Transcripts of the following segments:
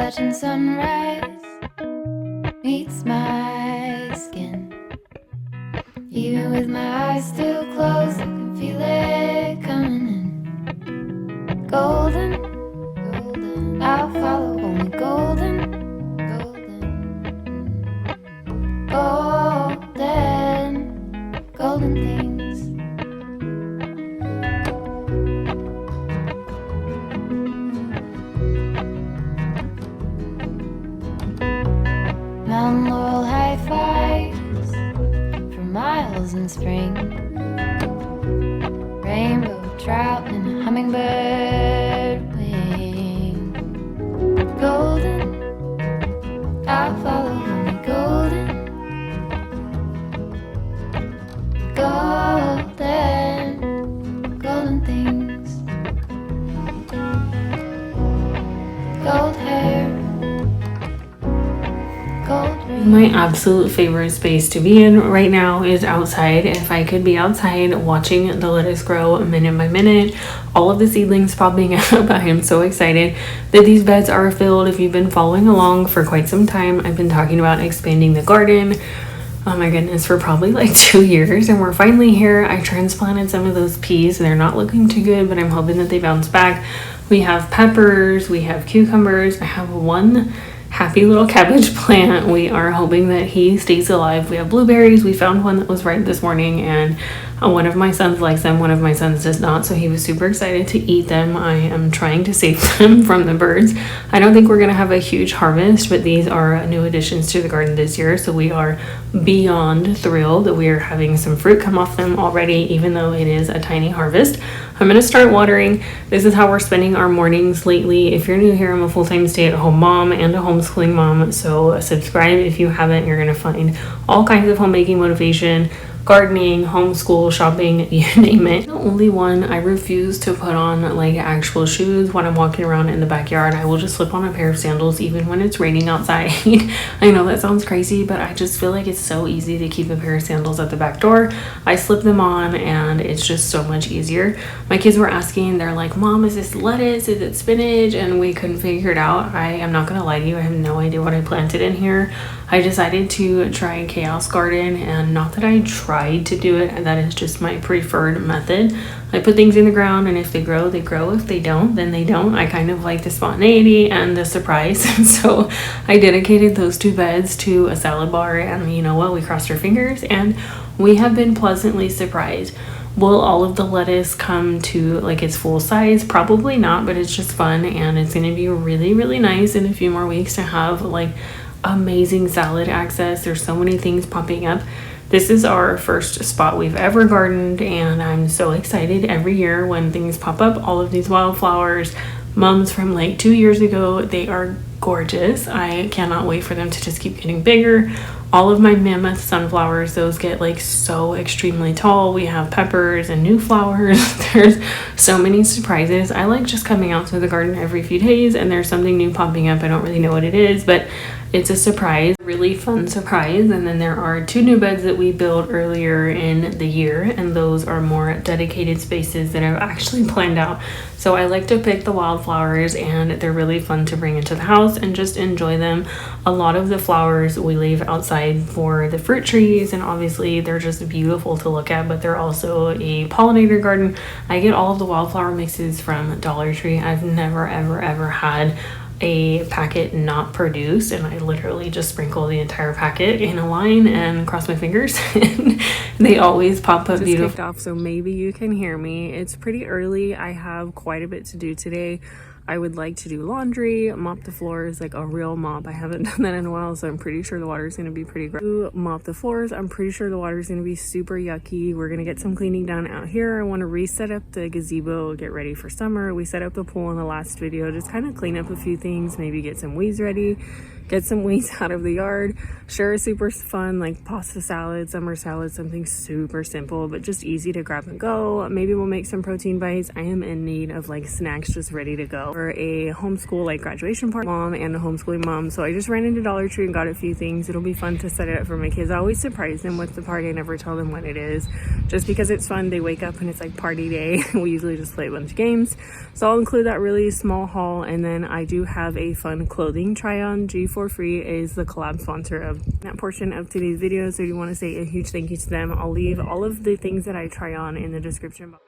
Appalachian sunrise meets my skin. Even with my eyes still closed, I can feel it coming in. Golden, golden, I'll follow only golden, golden, golden, golden things. Mountain laurel high fives for miles in spring. Rainbow trout and a hummingbird wing. Golden, I'll follow only golden, golden, golden things. Gold hair. My absolute favorite space to be in right now is outside. If I could be outside watching the lettuce grow minute by minute, all of the seedlings popping up, I am so excited that these beds are filled. If you've been following along for quite some time, I've been talking about expanding the garden. Oh my goodness, for probably like 2 years, and we're finally here. I transplanted some of those peas. They're not looking too good, but I'm hoping that they bounce back. We have peppers, we have cucumbers. I have one happy little cabbage plant. We are hoping that he stays alive. We have blueberries. We found one that was ripe this morning, and one of my sons likes them, one of my sons does not, so he was super excited to eat them. I am trying to save them from the birds. I don't think we're going to have a huge harvest, but these are new additions to the garden this year, so we are beyond thrilled that we are having some fruit come off them already, even though it is a tiny harvest. I'm going to start watering. This is how we're spending our mornings lately. If you're new here, I'm a full-time stay-at-home mom and a homeschooling mom, so subscribe if you haven't. You're going to find all kinds of homemaking motivation, gardening, homeschool, shopping, you name it. The only one I refuse to put on like actual shoes when I'm walking around in the backyard. I will just slip on a pair of sandals even when it's raining outside. I know that sounds crazy, but I just feel like it's so easy to keep a pair of sandals at the back door. I slip them on and it's just so much easier. My kids were asking, they're like, Mom, is this lettuce? Is it spinach? And we couldn't figure it out. I am not gonna lie to you, I have no idea what I planted in here. I decided to try Chaos Garden, and not that I tried to do it, that is just my preferred method. I put things in the ground, and if they grow, they grow. If they don't, then they don't. I kind of like the spontaneity and the surprise. So I dedicated those 2 beds to a salad bar, and you know what? We crossed our fingers, and we have been pleasantly surprised. Will all of the lettuce come to like its full size? Probably not, but it's just fun, and it's going to be really, really nice in a few more weeks to have like amazing salad access. There's so many things popping up. This is our first spot we've ever gardened, and I'm so excited every year when things pop up. All of these wildflowers, mums from like 2 years ago, they are gorgeous. I cannot wait for them to just keep getting bigger. All of my mammoth sunflowers, those get like so extremely tall. We have peppers and new flowers. There's so many surprises. I like just coming out to the garden every few days and there's something new popping up. I don't really know what it is, but it's a surprise, really fun surprise. And then there are 2 new beds that we built earlier in the year, and those are more dedicated spaces that I've actually planned out. So I like to pick the wildflowers, and they're really fun to bring into the house and just enjoy them. A lot of the flowers we leave outside for the fruit trees, and obviously they're just beautiful to look at, but they're also a pollinator garden. I get all of the wildflower mixes from Dollar Tree. I've never ever had a packet not produced, and I literally just sprinkle the entire packet in a line and cross my fingers and they always pop up beautiful. Kicked off, so maybe you can hear me. It's pretty early. I have quite a bit to do today. I would like to do laundry, mop the floors, like a real mop. I haven't done that in a while, so I'm pretty sure the water is going to be pretty gross. Mop the floors. I'm pretty sure the water is going to be super yucky. We're going to get some cleaning done out here. I want to reset up the gazebo, get ready for summer. We set up the pool in the last video, just kind of clean up a few things, maybe get some weeds ready, get some weeds out of the yard. Sure, super fun, like pasta salad, summer salad, something super simple, but just easy to grab and go. Maybe we'll make some protein bites. I am in need of like snacks just ready to go. for a homeschool like graduation party, mom and a homeschooling mom. So I just ran into Dollar Tree and got a few things. It'll be fun to set it up for my kids. I always surprise them with the party. I never tell them when it is, just because it's fun. They wake up and it's like party day. We usually just play a bunch of games. So I'll include that really small haul. And then I do have a fun clothing try on. G4Free is the collab sponsor of that portion of today's video. So if you want to say a huge thank you to them, I'll leave all of the things that I try on in the description box.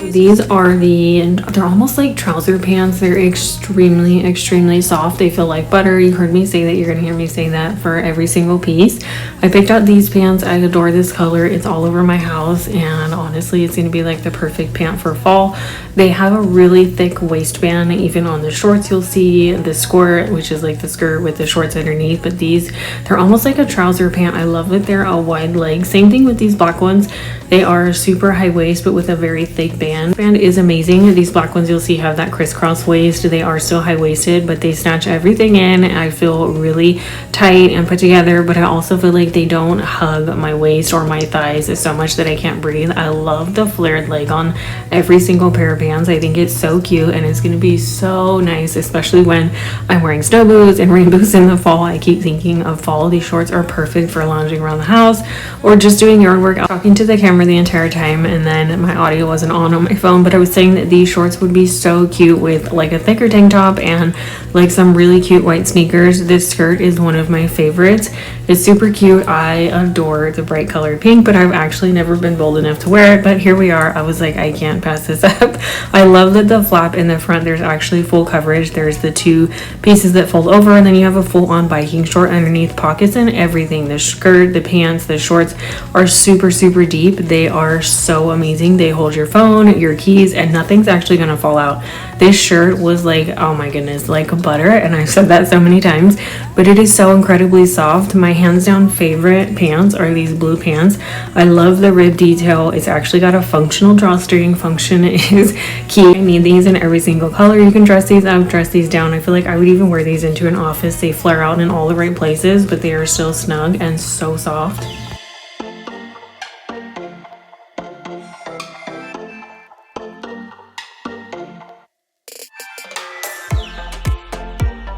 These are they're almost like trouser pants. They're extremely soft. They feel like butter. You heard me say that. You're gonna hear me say that for every single piece. I picked out these pants. I adore this color. It's all over my house, and honestly it's gonna be like the perfect pant for fall. They have a really thick waistband. Even on the shorts you'll see the skirt, which is like the skirt with the shorts underneath, but they're almost like a trouser pant. I love that they're a wide leg. Same thing with these black ones. They are super high waist but with a very thick band. Band is amazing. These black ones you'll see have that crisscross waist. They are still high waisted, but they snatch everything in. I feel really tight and put together, but I also feel like they don't hug my waist or my thighs so much that I can't breathe. I love the flared leg on every single pair of pants. I think it's so cute, and it's going to be so nice, especially when I'm wearing snow boots and rain boots in the fall. I keep thinking of fall. These shorts are perfect for lounging around the house or just doing yard work. I was talking to the camera the entire time, and then my audio wasn't on my phone, but I was saying that these shorts would be so cute with like a thicker tank top and like some really cute white sneakers. This skirt is one of my favorites. It's super cute. I adore the bright colored pink, but I've actually never been bold enough to wear it. But here we are. I was like, I can't pass this up. I love that the flap in the front, there's actually full coverage. There's the two pieces that fold over, and then you have a full-on biking short underneath, pockets and everything. The skirt, the pants, the shorts are super deep. They are so amazing. They hold your phone, your keys, and nothing's actually gonna fall out. This shirt was like, oh my goodness, like butter, and I've said that so many times, but it is so incredibly soft. My hands down favorite pants are these blue pants. I love the rib detail. It's actually got a functional drawstring. Function is key. I need these in every single color. You can dress these up, dress these down. I feel like I would even wear these into an office. They flare out in all the right places, but they are still snug and so soft.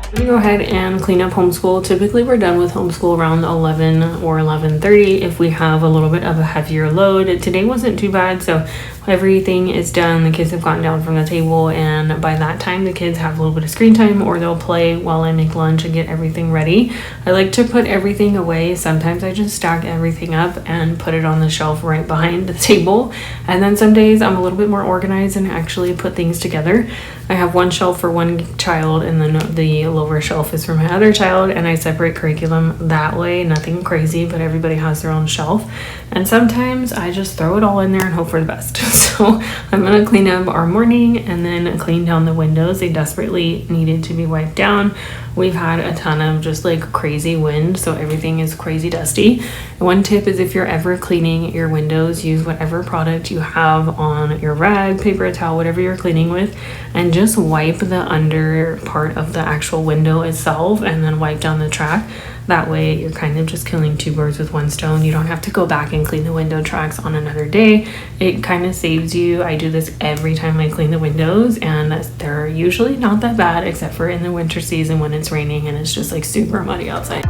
I'm gonna go ahead and clean up homeschool. Typically we're done with homeschool around 11 or 11:30 if we have a little bit of a heavier load. Today wasn't too bad, so everything is done. The kids have gotten down from the table, and by that time the kids have a little bit of screen time, or they'll play while I make lunch and get everything ready. I like to put everything away. Sometimes I just stack everything up and put it on the shelf right behind the table, and then some days I'm a little bit more organized and actually put things together. I have one shelf for one child, and then the lower shelf is for my other child, and I separate curriculum that way. Nothing crazy, but everybody has their own shelf. And sometimes I just throw it all in there and hope for the best. So I'm gonna clean up our morning and then clean down the windows. They desperately needed to be wiped down. We've had a ton of just like crazy wind, so everything is crazy dusty. One tip is if you're ever cleaning your windows, use whatever product you have on your rag, paper towel, whatever you're cleaning with, and just wipe the under part of the actual window itself and then wipe down the track. That way you're kind of just killing two birds with one stone. You don't have to go back and clean the window tracks on another day. It kind of saves you. I do this every time I clean the windows, and they're usually not that bad except for in the winter season when it's raining and it's just like super muddy outside.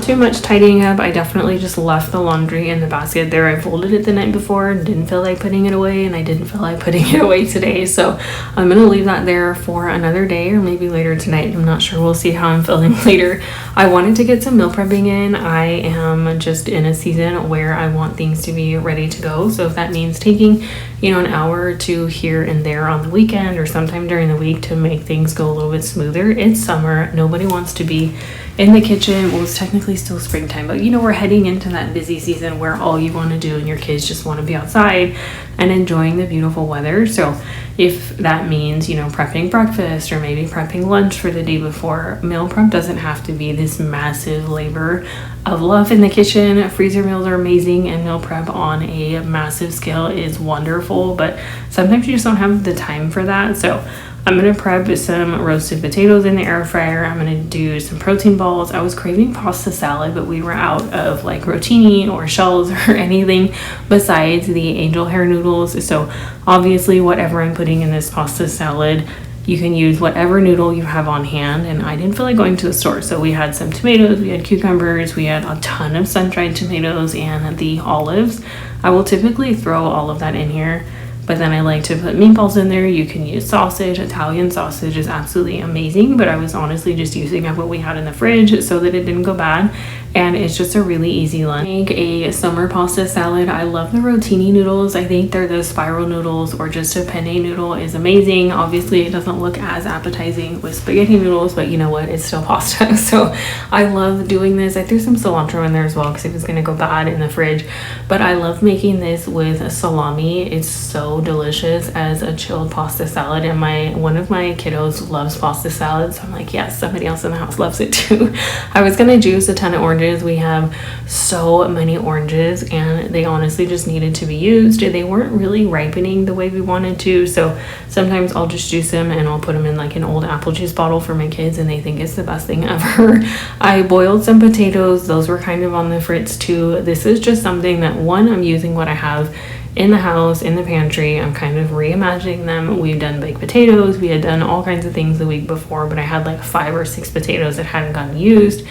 Too much tidying up. I definitely just left the laundry in the basket there. I folded it the night before and didn't feel like putting it away, and I didn't feel like putting it away today, so I'm gonna leave that there for another day or maybe later tonight. I'm not sure. We'll see how I'm feeling later. I wanted to get some meal prepping in. I am just in a season where I want things to be ready to go, so if that means taking an hour or two here and there on the weekend or sometime during the week to make things go a little bit smoother. It's summer. Nobody wants to be in the kitchen. Well, it's technically still springtime, but we're heading into that busy season where all you want to do and your kids just want to be outside. and enjoying the beautiful weather. So if that means, you know, prepping breakfast or maybe prepping lunch for the day before, meal prep doesn't have to be this massive labor of love in the kitchen. Freezer meals are amazing, and meal prep on a massive scale is wonderful, but sometimes you just don't have the time for that. So I'm gonna prep some roasted potatoes in the air fryer. I'm gonna do some protein balls. I was craving pasta salad, but we were out of like rotini or shells or anything besides the angel hair noodles. So obviously whatever I'm putting in this pasta salad, you can use whatever noodle you have on hand, and I didn't feel like going to the store. So we had some tomatoes, we had cucumbers, we had a ton of sun-dried tomatoes and the olives. I will typically throw all of that in here, but then I like to put meatballs in there. You can use sausage. Italian sausage is absolutely amazing, but I was honestly just using up what we had in the fridge so that it didn't go bad. And it's just a really easy lunch. Make a summer pasta salad. I love the rotini noodles. I think they're the spiral noodles, or just a penne noodle is amazing. Obviously it doesn't look as appetizing with spaghetti noodles, but you know what, it's still pasta. So I love doing this. I threw some cilantro in there as well because it was gonna go bad in the fridge, but I love making this with salami. It's so delicious as a chilled pasta salad, and one of my kiddos loves pasta salad, so I'm like, yes, somebody else in the house loves it too. I was gonna juice a ton of oranges. We have so many oranges and they honestly just needed to be used. They weren't really ripening the way we wanted to, so sometimes I'll just juice them and I'll put them in like an old apple juice bottle for my kids, and they think it's the best thing ever. I boiled some potatoes. Those were kind of on the fritz too. This is just something that, one, I'm using what I have in the house, in the pantry. I'm kind of reimagining them. We've done baked potatoes. We had done all kinds of things the week before, but I had like 5 or 6 potatoes that hadn't gotten used,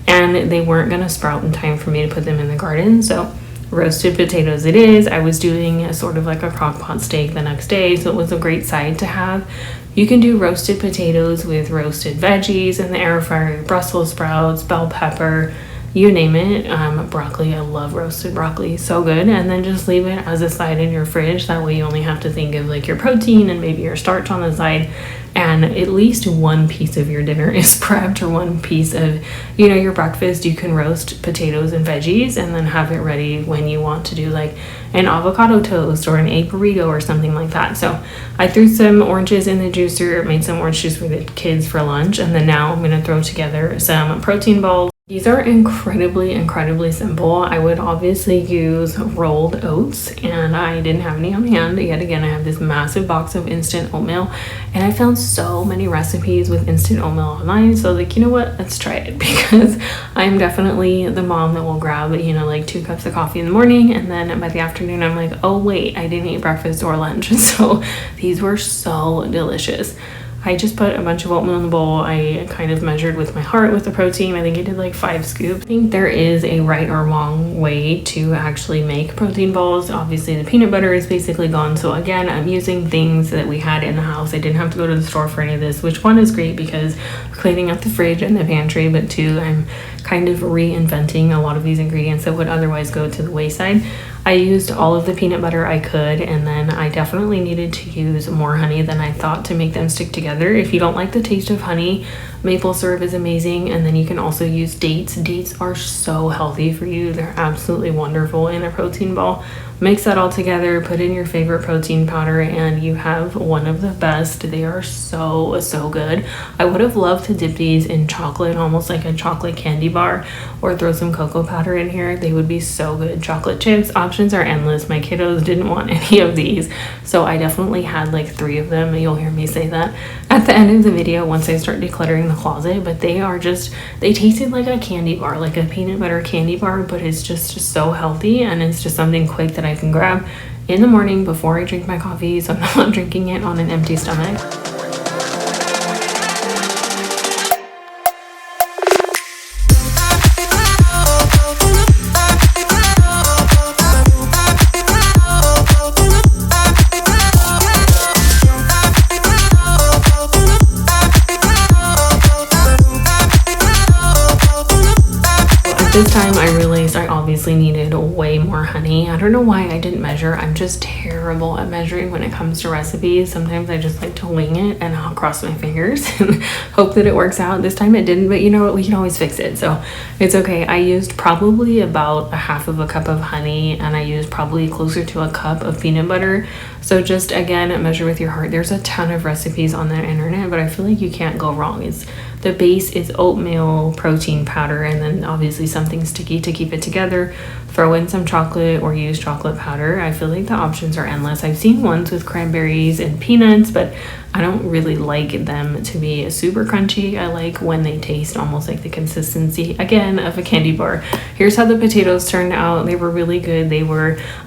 and they weren't gonna sprout in time for me to put them in the garden. So roasted potatoes it is. I was doing a sort of like a crock pot steak the next day, so it was a great side to have. You can do roasted potatoes with roasted veggies in the air fryer, Brussels sprouts, bell pepper, you name it. Broccoli, I love roasted broccoli, so good. And then just leave it as a side in your fridge. That way you only have to think of like your protein and maybe your starch on the side, and at least one piece of your dinner is prepped, or one piece of, you know, your breakfast. You can roast potatoes and veggies and then have it ready when you want to do like an avocado toast or an egg burrito or something like that. So I threw some oranges in the juicer, made some orange juice for the kids for lunch, and then now I'm going to throw together some protein balls. These are incredibly simple. I would obviously use rolled oats, and I didn't have any on hand. Yet again, I have this massive box of instant oatmeal, and I found so many recipes with instant oatmeal online. So like, you know what, let's try it, because I'm definitely the mom that will grab, you know, like 2 cups of coffee in the morning, and then by the afternoon I'm like, oh wait, I didn't eat breakfast or lunch. So these were so delicious. I just put a bunch of oatmeal in the bowl. I kind of measured with my heart with the protein. I think I did like 5 scoops. I think there is a right or wrong way to actually make protein balls. Obviously the peanut butter is basically gone. So again, I'm using things that we had in the house. I didn't have to go to the store for any of this, which one is great because we're cleaning out the fridge and the pantry, but 2, I'm kind of reinventing a lot of these ingredients that would otherwise go to the wayside. I used all of the peanut butter I could, and then I definitely needed to use more honey than I thought to make them stick together. If you don't like the taste of honey, maple syrup is amazing, and then you can also use dates. Dates are so healthy for you. They're absolutely wonderful in a protein ball. Mix that all together, put in your favorite protein powder, and you have one of the best. They are so good. I would have loved to dip these in chocolate, almost like a chocolate candy bar, or throw some cocoa powder in here. They would be so good. Chocolate chips, options are endless. My kiddos didn't want any of these, so I definitely had like 3 of them. You'll hear me say that at the end of the video once I start decluttering the closet, but they tasted like a candy bar, like a peanut butter candy bar, but it's just so healthy, and it's just something quick that I can grab in the morning before I drink my coffee, so I'm not drinking it on an empty stomach. This time I realized I obviously needed way more honey. I don't know why I didn't measure. I'm just terrible at measuring when it comes to recipes. Sometimes I just like to wing it and I'll cross my fingers and hope that it works out. This time it didn't, but you know what? We can always fix it. So it's okay. I used probably about a half of a cup of honey, and I used probably closer to a cup of peanut butter. So just again, measure with your heart. There's a ton of recipes on the internet, but I feel like you can't go wrong. The base is oatmeal protein powder, and then obviously something sticky to keep it together. Throw in some chocolate or use chocolate powder. I feel like the options are endless. I've seen ones with cranberries and peanuts, but I don't really like them to be super crunchy. I like when they taste almost like the consistency, again, of a candy bar. Here's how the potatoes turned out. They were really good.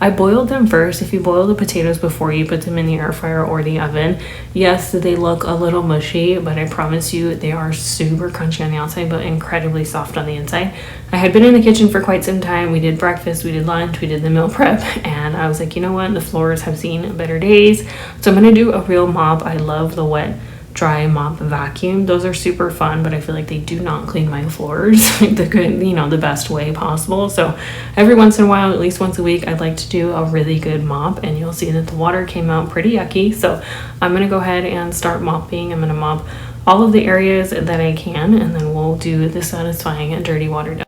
I boiled them first. If you boil the potatoes before you put them in the air fryer or the oven, yes, they look a little mushy, but I promise you they are super crunchy on the outside, but incredibly soft on the inside. I had been in the kitchen for quite some time. We did breakfast, we did lunch, we did the meal prep, and I was like, you know what? The floors have seen better days. So I'm going to do a real mop. I love the wet, dry mop vacuum. Those are super fun, but I feel like they do not clean my floors the best way possible. So every once in a while, at least once a week, I'd like to do a really good mop, and you'll see that the water came out pretty yucky. So I'm going to go ahead and start mopping. I'm going to mop all of the areas that I can, and then we'll do the satisfying dirty water done.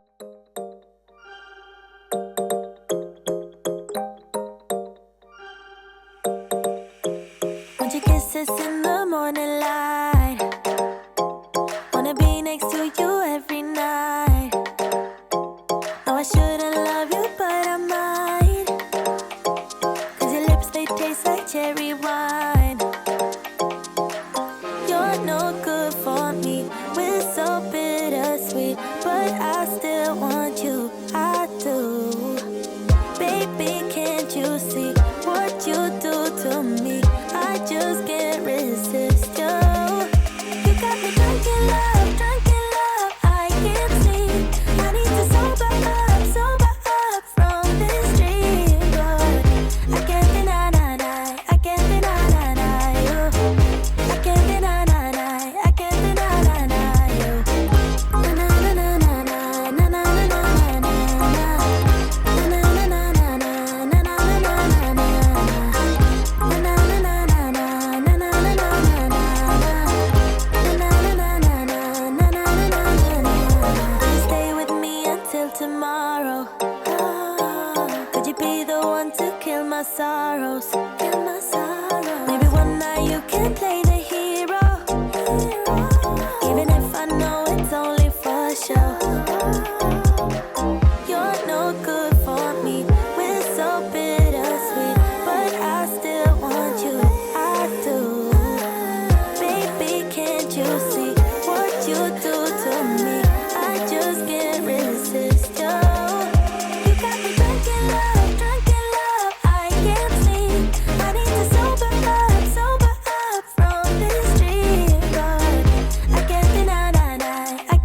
Want your kisses in the morning light. Wanna be next to you every night. No, I shouldn't love you, but I might. 'Cause your lips, they taste like cherry wine. You're no good for me. We're so bittersweet, but I still want you. I do. Baby, can't you see what you do to me? I just can't resist you. You got me drunk in love, I can't sleep. I need to sober up from this dream. But I can't deny you. I can't deny you. I can't deny you. Na na na na na na na na na na. Stay with me until tomorrow. Could you be the one to kill my sorrows? Maybe one night you can play the hero. Even if I know it's only for show. You're no good for me. We're so bittersweet, but I still want you. I do. Baby, can't you see what you do to me? I just can't resist you. You got me drunk in love, I can't sleep. I need to sober up from this dream. But I can't deny you. I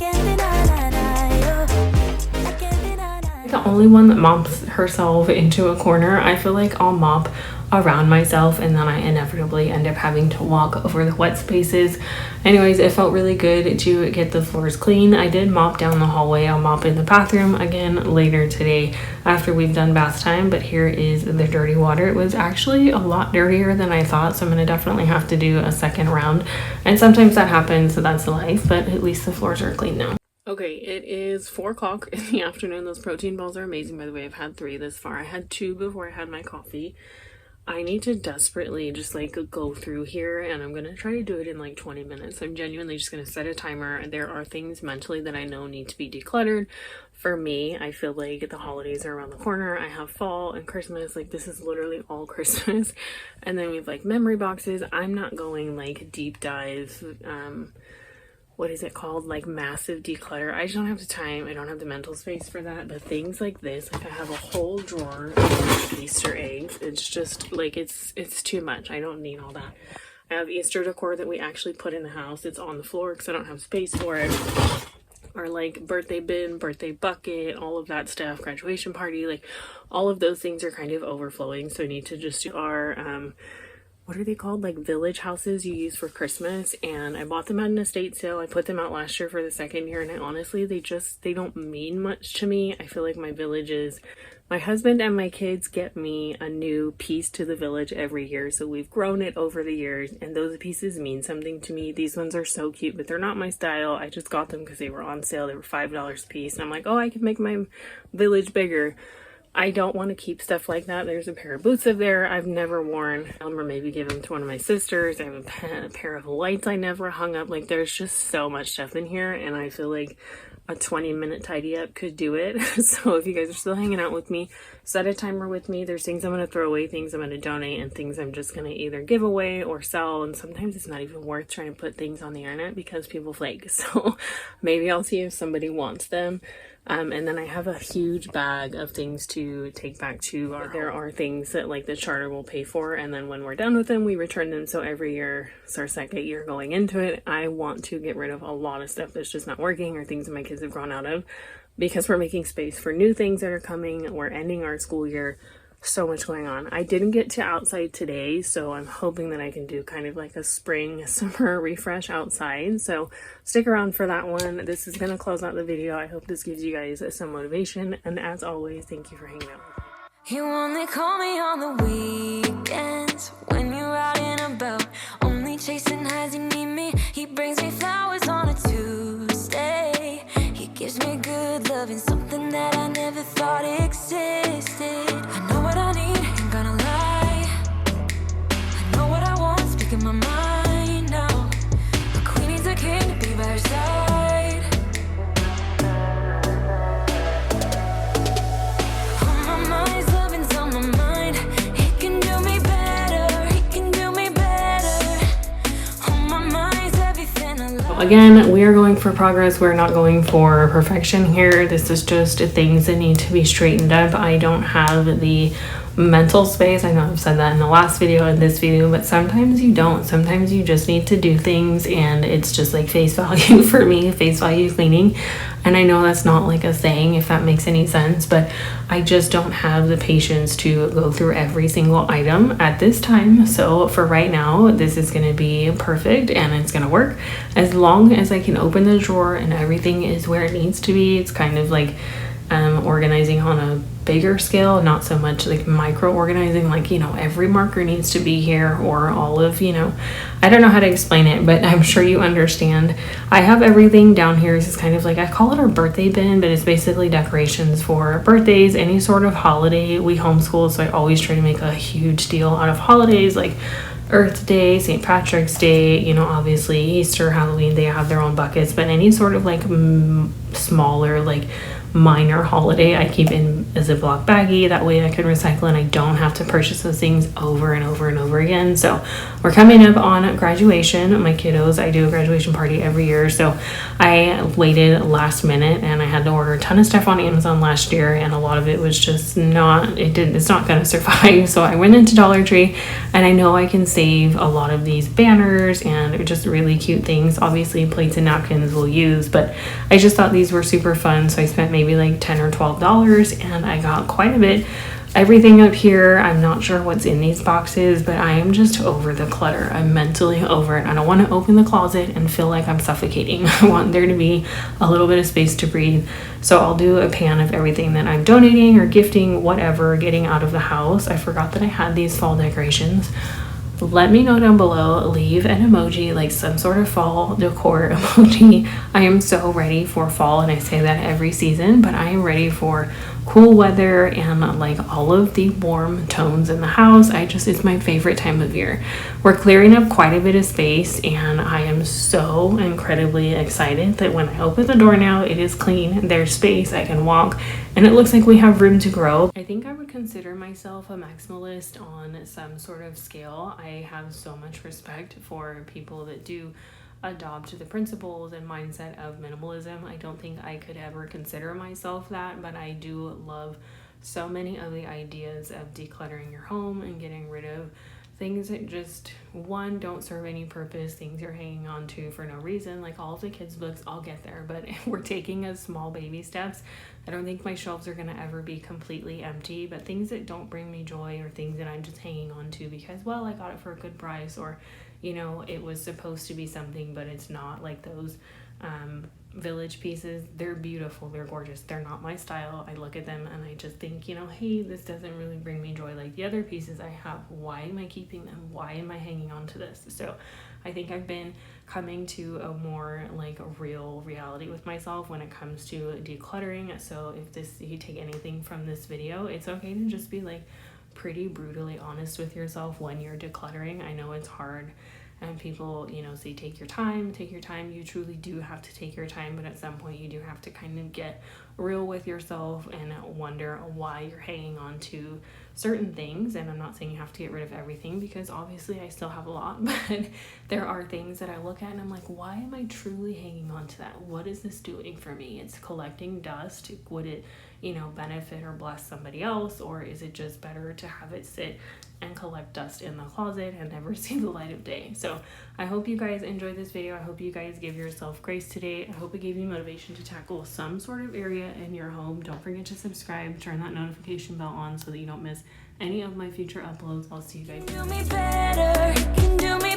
can't deny you. The only one that mops herself into a corner. I feel like I'll mop around myself, and then I inevitably end up having to walk over the wet spaces. Anyways, it felt really good to get the floors clean. I did mop down the hallway. I'll mop in the bathroom again later today after we've done bath time, but here is the dirty water. It was actually a lot dirtier than I thought, so I'm gonna definitely have to do a second round, and sometimes that happens, so that's life, but at least the floors are clean now. Okay, it is 4 o'clock in the afternoon. Those protein balls are amazing, by the way. I've had 3 this far. I had 2 before I had my coffee. I need to desperately just like go through here, and I'm gonna try to do it in like 20 minutes. I'm genuinely just gonna set a timer. There are things mentally that I know need to be decluttered. For me, I feel like the holidays are around the corner. I have fall and Christmas. Like, this is literally all Christmas. And then we have like memory boxes. I'm not going like deep dive, what is it called, like massive declutter. I just don't have the time. I don't have the mental space for that. But things like this, like I have a whole drawer of Easter eggs. It's just like it's too much. I don't need all that. I have Easter decor that we actually put in the house. It's on the floor because I don't have space for it. Or like birthday bin, birthday bucket, all of that stuff, graduation party, like all of those things are kind of overflowing. So I need to just do our what are they called? Like village houses you use for Christmas. And I bought them at an estate sale. I put them out last year for the second year, and I honestly, they don't mean much to me. I feel like my husband and my kids get me a new piece to the village every year. So we've grown it over the years, and those pieces mean something to me. These ones are so cute, but they're not my style. I just got them because they were on sale. They were $5 a piece. And I'm like, oh, I can make my village bigger. I don't want to keep stuff like that. There's a pair of boots up there I've never worn, or maybe give them to one of my sisters. I have a pair of lights I never hung up. Like, there's just so much stuff in here, and I feel like a 20-minute tidy up could do it. So if you guys are still hanging out with me, set a timer with me. There's things I'm going to throw away, things I'm going to donate, and things I'm just going to either give away or sell. And sometimes it's not even worth trying to put things on the internet because people flake. So maybe I'll see if somebody wants them. And then I have a huge bag of things to take back to our home. There are things that like the charter will pay for, and then when we're done with them, we return them. So every year, it's our second year going into it, I want to get rid of a lot of stuff that's just not working or things that my kids have grown out of, because we're making space for new things that are coming. We're ending our school year. So much going on. I didn't get to outside today, so I'm hoping that I can do kind of like a spring summer refresh outside. So stick around for that one. This is going to close out the video. I hope this gives you guys some motivation, and as always, thank you for hanging out with me. You only call me on the weekends when you're out and about, only chasing highs. You need me. He brings me flowers on a Tuesday. He gives me good love and something that I never thought existed. I know what I need, ain't gonna lie. I know what I want, speaking my mind now. A queen needs a king to be by her side. On my mind's loving's on my mind. He can do me better, he can do me better. On my mind's everything I love. Again, we are going for progress. We're not going for perfection here. This is just things that need to be straightened up. I don't have the mental space. I know I've said that in the last video and this video, but sometimes you don't. Sometimes you just need to do things, and it's just like face value for me, face value cleaning. And I know that's not like a saying, if that makes any sense, but I just don't have the patience to go through every single item at this time. So for right now, this is going to be perfect, and it's going to work as long as I can open the drawer and everything is where it needs to be. It's kind of like organizing on a bigger scale, not so much like micro organizing, like, you know, every marker needs to be here, or all of, you know, I don't know how to explain it, but I'm sure you understand. I have everything down here. This is kind of like, I call it our birthday bin, but it's basically decorations for birthdays, any sort of holiday. We homeschool, so I always try to make a huge deal out of holidays, like Earth Day, St. Patrick's Day, you know, obviously Easter, Halloween, they have their own buckets, but any sort of like smaller, like minor holiday, I keep in a Ziploc baggie. That way I can recycle and I don't have to purchase those things over and over and over again. So we're coming up on graduation. My kiddos, I do a graduation party every year. So I waited last minute and I had to order a ton of stuff on Amazon last year, and a lot of it was just it's not going to survive. So I went into Dollar Tree, and I know I can save a lot of these banners and just really cute things. Obviously plates and napkins we'll use, but I just thought these were super fun. So I spent maybe like $10 or $12, and I got quite a bit. Everything up here, I'm not sure what's in these boxes, but I am just over the clutter. I'm mentally over it. I don't want to open the closet and feel like I'm suffocating. I want there to be a little bit of space to breathe. So I'll do a pan of everything that I'm donating or gifting, whatever, getting out of the house. I forgot that I had these fall decorations. Let me know down below. Leave an emoji, like some sort of fall decor emoji. I am so ready for fall, and I say that every season, but I am ready for cool weather and like all of the warm tones in the house. It's my favorite time of year. We're clearing up quite a bit of space, and I am so incredibly excited that when I open the door now, it is clean, there's space, I can walk, and it looks like we have room to grow. I think I would consider myself a maximalist on some sort of scale. I have so much respect for people that do adopt the principles and mindset of minimalism. I don't think I could ever consider myself that, but I do love so many of the ideas of decluttering your home and getting rid of things that just, one, don't serve any purpose, things you're hanging on to for no reason. Like all of the kids' books, I'll get there, but we're taking a small baby steps. I don't think my shelves are going to ever be completely empty, but things that don't bring me joy or things that I'm just hanging on to because, well, I got it for a good price, or, you know, it was supposed to be something, but it's not. Like those Village pieces, they're beautiful, they're gorgeous, they're not my style. I look at them and I just think, you know, hey, this doesn't really bring me joy like the other pieces I have. Why am I keeping them? Why am I hanging on to this? So I think I've been coming to a more like a real reality with myself when it comes to decluttering. So if you take anything from this video, it's okay to just be like pretty brutally honest with yourself when you're decluttering. I know it's hard and people, you know, say take your time. You truly do have to take your time, but at some point you do have to kind of get real with yourself and wonder why you're hanging on to certain things. And I'm not saying you have to get rid of everything, because obviously I still have a lot, but there are things that I look at and I'm like, why am I truly hanging on to that? What is this doing for me? It's collecting dust. Would it, you know, benefit or bless somebody else, or is it just better to have it sit and collect dust in the closet and never see the light of day? So I hope you guys enjoyed this video. I hope you guys give yourself grace today. I hope it gave you motivation to tackle some sort of area in your home. Don't forget to subscribe, turn that notification bell on so that you don't miss any of my future uploads. I'll see you guys. Do me better, can do me